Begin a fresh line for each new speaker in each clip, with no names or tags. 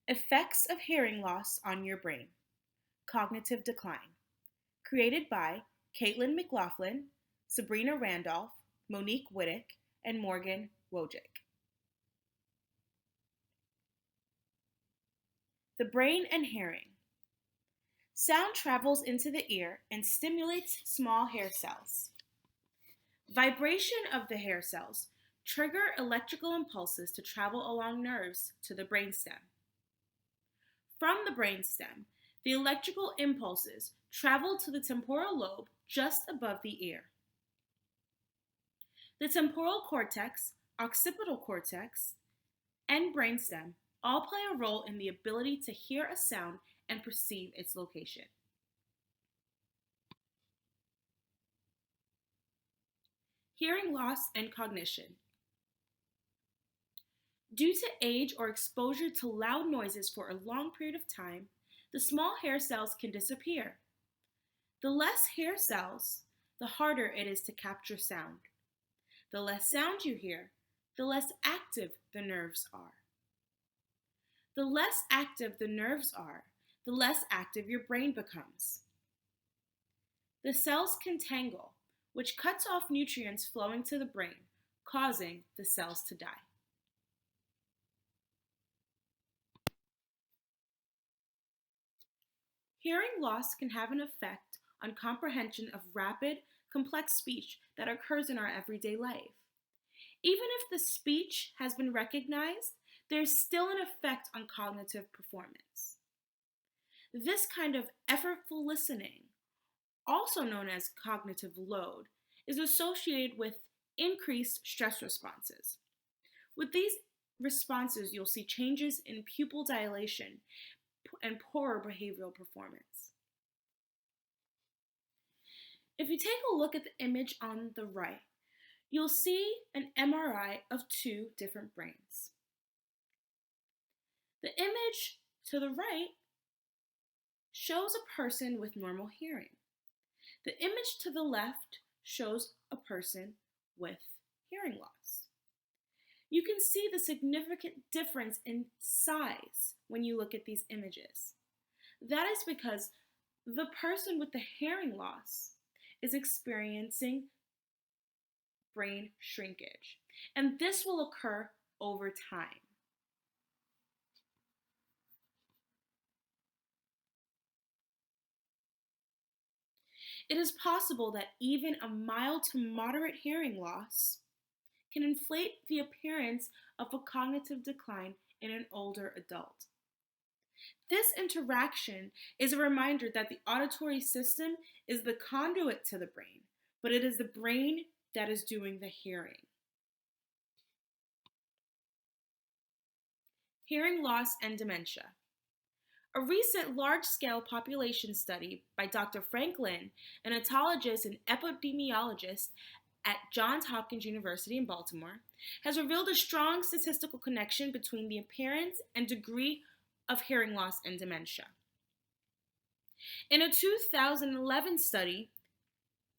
Effects of Hearing Loss on Your Brain. Cognitive Decline. Created by Caitlin McLaughlin, Sabrina Randolph, Monique Wittick, and Morgan Wojcik. The brain and hearing. Sound travels into the ear and stimulates small hair cells. Vibration of the hair cells trigger electrical impulses to travel along nerves to the brainstem. From the brainstem, the electrical impulses travel to the temporal lobe just above the ear. The temporal cortex, occipital cortex, and brainstem all play a role in the ability to hear a sound and perceive its location. Hearing loss and cognition. Due to age or exposure to loud noises for a long period of time, the small hair cells can disappear. The less hair cells, the harder it is to capture sound. The less sound you hear, the less active the nerves are. The less active the nerves are, the less active your brain becomes. The cells can tangle, which cuts off nutrients flowing to the brain, causing the cells to die. Hearing loss can have an effect on comprehension of rapid, complex speech that occurs in our everyday life. Even if the speech has been recognized, there's still an effect on cognitive performance. This kind of effortful listening, also known as cognitive load, is associated with increased stress responses. With these responses, you'll see changes in pupil dilation and poorer behavioral performance. If you take a look at the image on the right, you'll see an MRI of two different brains. The image to the right shows a person with normal hearing. The image to the left shows a person with hearing loss. You can see the significant difference in size when you look at these images. That is because the person with the hearing loss is experiencing brain shrinkage, and this will occur over time. It is possible that even a mild to moderate hearing loss can inflate the appearance of a cognitive decline in an older adult. This interaction is a reminder that the auditory system is the conduit to the brain, but it is the brain that is doing the hearing. Hearing loss and dementia. A recent large-scale population study by Dr. Frank Lin, an otologist and epidemiologist at Johns Hopkins University in Baltimore, has revealed a strong statistical connection between the appearance and degree of hearing loss and dementia. In a 2011 study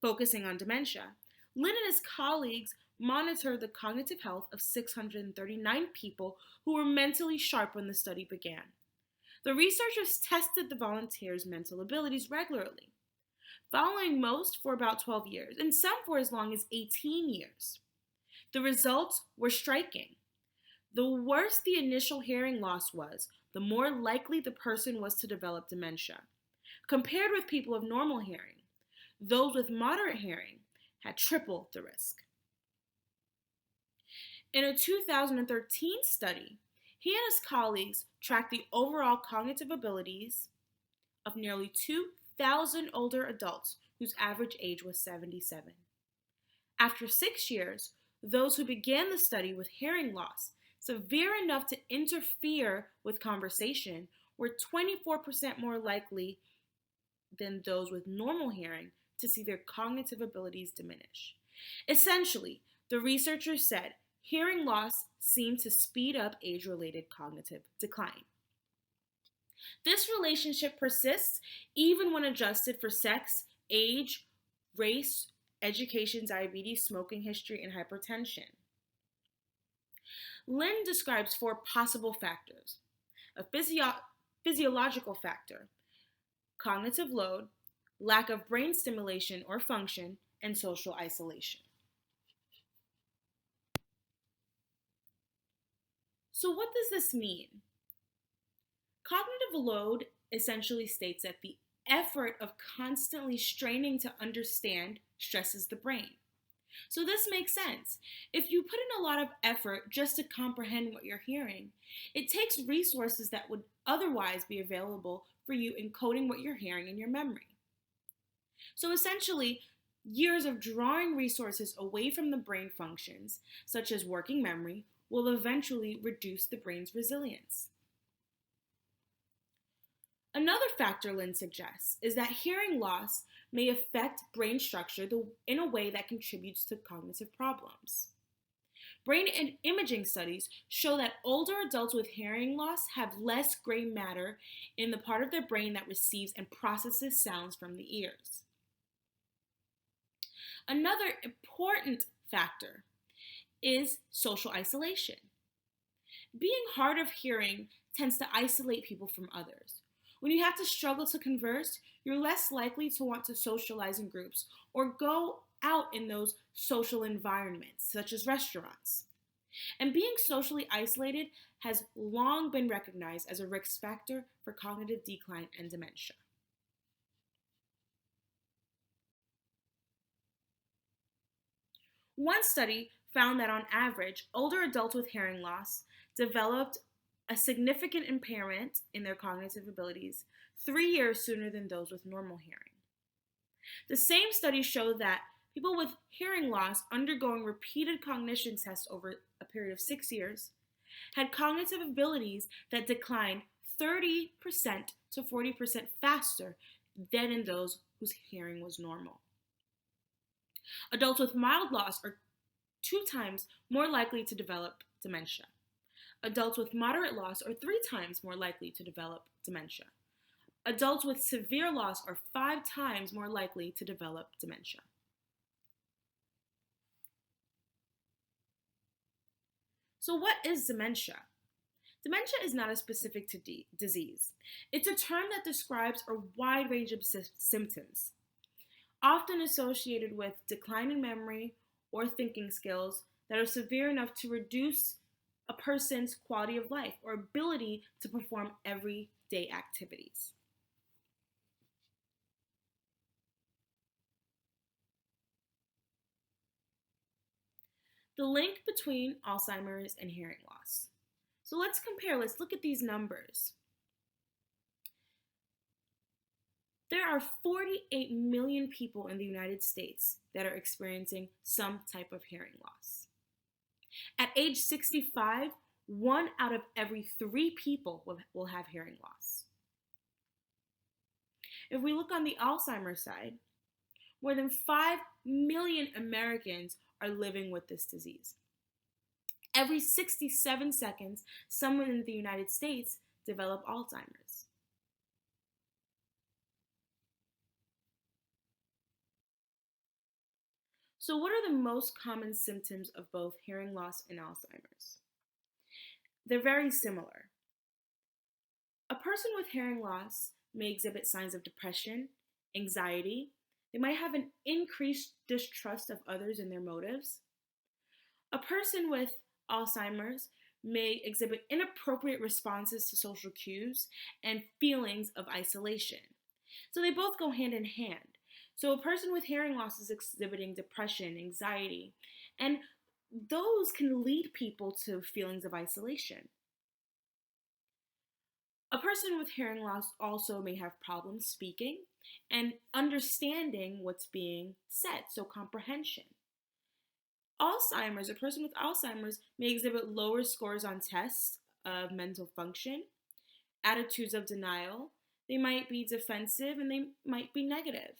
focusing on dementia, Lin and his colleagues monitored the cognitive health of 639 people who were mentally sharp when the study began. The researchers tested the volunteers' mental abilities regularly, following most for about 12 years, and some for as long as 18 years. The results were striking. The worse the initial hearing loss was, the more likely the person was to develop dementia. Compared with people of normal hearing, those with moderate hearing had triple the risk. In a 2013 study, he and his colleagues tracked the overall cognitive abilities of nearly 2,000 older adults whose average age was 77. After 6 years, those who began the study with hearing loss severe enough to interfere with conversation were 24% more likely than those with normal hearing to see their cognitive abilities diminish. Essentially, the researchers said hearing loss seemed to speed up age-related cognitive decline. This relationship persists even when adjusted for sex, age, race, education, diabetes, smoking history, and hypertension. Lin describes 4 possible factors: a physiological factor, cognitive load, lack of brain stimulation or function, and social isolation. So, what does this mean? Cognitive load essentially states that the effort of constantly straining to understand stresses the brain. So, this makes sense. If you put in a lot of effort just to comprehend what you're hearing, it takes resources that would otherwise be available for you encoding what you're hearing in your memory. So, essentially, years of drawing resources away from the brain functions, such as working memory, will eventually reduce the brain's resilience. Another factor Lynn suggests is that hearing loss may affect brain structure in a way that contributes to cognitive problems. Brain and imaging studies show that older adults with hearing loss have less gray matter in the part of their brain that receives and processes sounds from the ears. Another important factor is social isolation. Being hard of hearing tends to isolate people from others. When you have to struggle to converse, you're less likely to want to socialize in groups or go out in those social environments, such as restaurants. And being socially isolated has long been recognized as a risk factor for cognitive decline and dementia. One study found that on average, older adults with hearing loss developed a significant impairment in their cognitive abilities 3 years sooner than those with normal hearing. The same study showed that people with hearing loss undergoing repeated cognition tests over a period of 6 years had cognitive abilities that declined 30% to 40% faster than in those whose hearing was normal. Adults with mild loss are 2 times more likely to develop dementia. Adults with moderate loss are 3 times more likely to develop dementia. Adults with severe loss are 5 times more likely to develop dementia. So, what is dementia? Dementia is not a specific disease. It's a term that describes a wide range of symptoms, often associated with decline in memory or thinking skills that are severe enough to reduce a person's quality of life or ability to perform everyday activities. The link between Alzheimer's and hearing loss. So let's compare, let's look at these numbers. There are 48 million people in the United States that are experiencing some type of hearing loss. At age 65, 1 out of every 3 people will have hearing loss. If we look on the Alzheimer's side, more than 5 million Americans are living with this disease. Every 67 seconds, someone in the United States develops Alzheimer's. So, what are the most common symptoms of both hearing loss and Alzheimer's? They're very similar. A person with hearing loss may exhibit signs of depression, anxiety. They might have an increased distrust of others and their motives. A person with Alzheimer's may exhibit inappropriate responses to social cues and feelings of isolation. So they both go hand in hand. So a person with hearing loss is exhibiting depression, anxiety, and those can lead people to feelings of isolation. A person with hearing loss also may have problems speaking and understanding what's being said, so comprehension. A person with Alzheimer's may exhibit lower scores on tests of mental function, attitudes of denial. They might be defensive and they might be negative.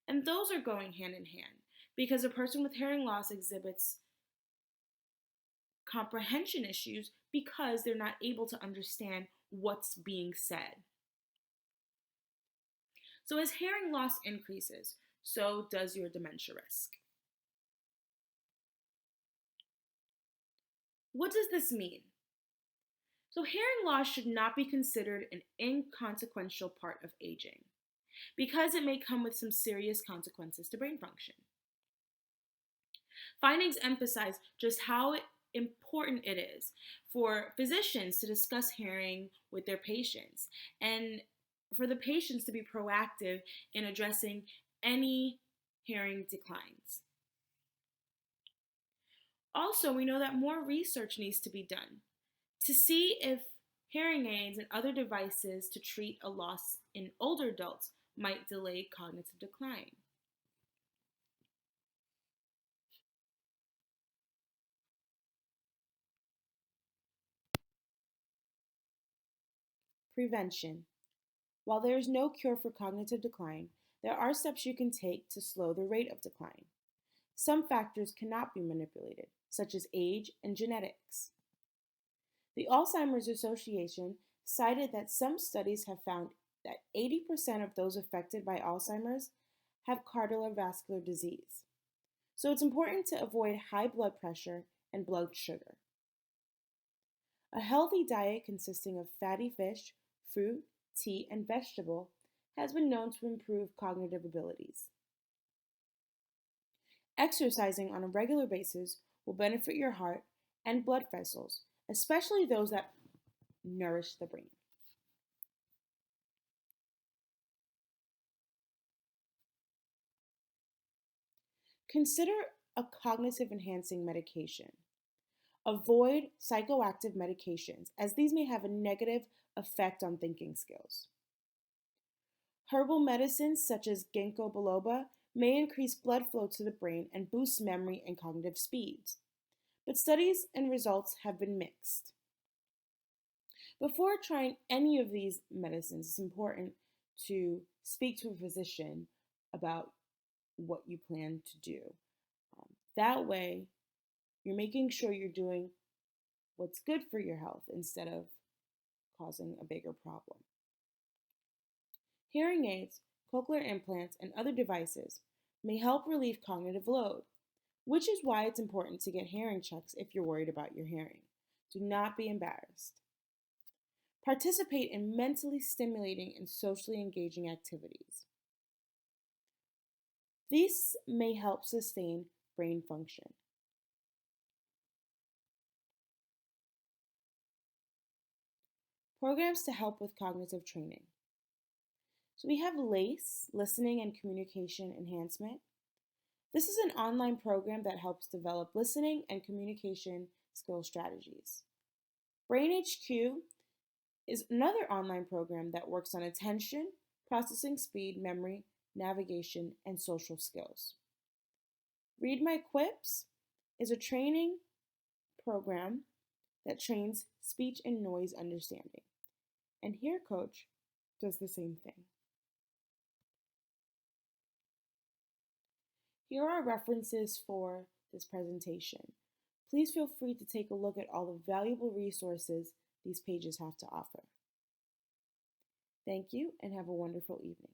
And those are going hand in hand because a person with hearing loss exhibits comprehension issues because they're not able to understand what's being said. So as hearing loss increases, so does your dementia risk. What does this mean? So, hearing loss should not be considered an inconsequential part of aging because it may come with some serious consequences to brain function. Findings emphasize just how important it is for physicians to discuss hearing with their patients and for the patients to be proactive in addressing any hearing declines. Also, we know that more research needs to be done to see if hearing aids and other devices to treat a loss in older adults might delay cognitive decline. Prevention. While there is no cure for cognitive decline, there are steps you can take to slow the rate of decline. Some factors cannot be manipulated, such as age and genetics. The Alzheimer's Association cited that some studies have found that 80% of those affected by Alzheimer's have cardiovascular disease. So it's important to avoid high blood pressure and blood sugar. A healthy diet consisting of fatty fish, fruit, tea, and vegetable has been known to improve cognitive abilities. Exercising on a regular basis will benefit your heart and blood vessels, especially those that nourish the brain. Consider a cognitive enhancing medication. Avoid psychoactive medications, as these may have a negative effect on thinking skills. Herbal medicines such as ginkgo biloba may increase blood flow to the brain and boost memory and cognitive speeds, but studies and results have been mixed. Before trying any of these medicines, it's important to speak to a physician about what you plan to do. That way, you're making sure you're doing what's good for your health instead of causing a bigger problem. Hearing aids, cochlear implants, and other devices may help relieve cognitive load, which is why it's important to get hearing checks if you're worried about your hearing. Do not be embarrassed. Participate in mentally stimulating and socially engaging activities. These may help sustain brain function. Programs to help with cognitive training. So we have LACE, Listening and Communication Enhancement. This is an online program that helps develop listening and communication skill strategies. Brain HQ is another online program that works on attention, processing speed, memory, navigation, and social skills. Read My Quips is a training program that trains speech and noise understanding. And Hear Coach does the same thing. Here are references for this presentation. Please feel free to take a look at all the valuable resources these pages have to offer. Thank you and have a wonderful evening.